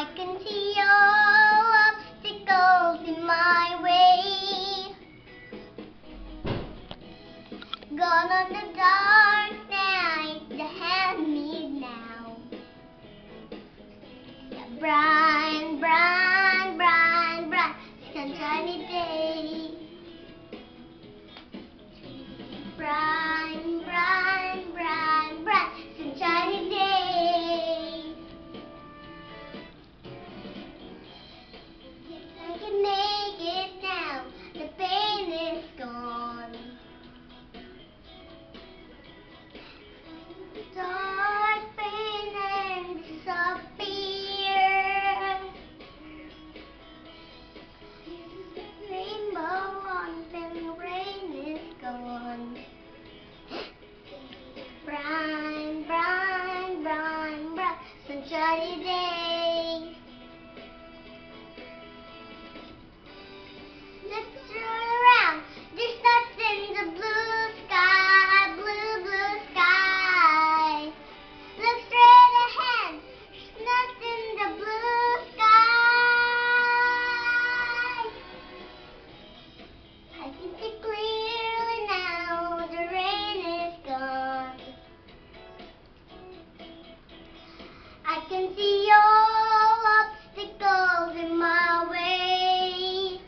I can see all obstacles in my way. Gone on the dark night that had me now. The bright, bright, bright, bright sunshiny day. Bright, bright, bright, bright sunshiny day. Yes, I can make it now. The pain is gone. Dark pain and disappear. Rainbow on the rain is gone. Bright, bright, bright, bright sunshiny day. Let's turn around. There's nothing in the blue sky, blue, blue sky. Look straight ahead. There's nothing in the blue sky. I can see clearly now. The rain is gone. I can see all obstacles in my way.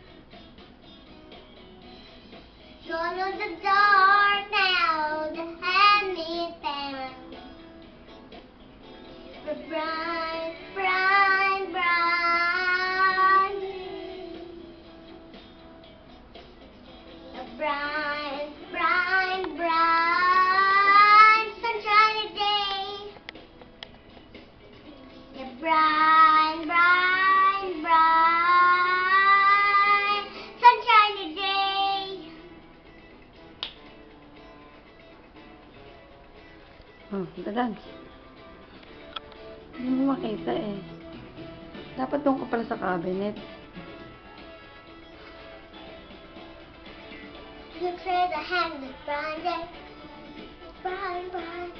Gone on the dark now that had me found. The bright, bright, bright, the bright, bright, bright sunshiny day. The bright, bright, bright sunshiny day. Oh, dadan. Hindi mo makita eh. Dapat doon ka pala sa cabinet. Look straight ahead, the bright day. Bright, bright.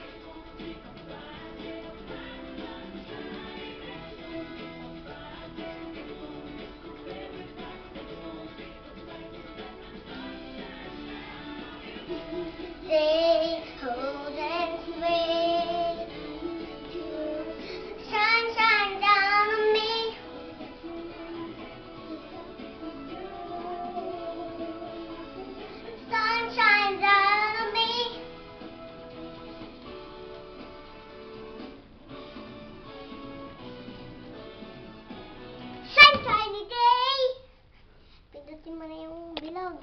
Stay, hold and sway. Shine, shine down on me. Sun shines down on me. Sunshiny day. Pindutin mo na yung bilog.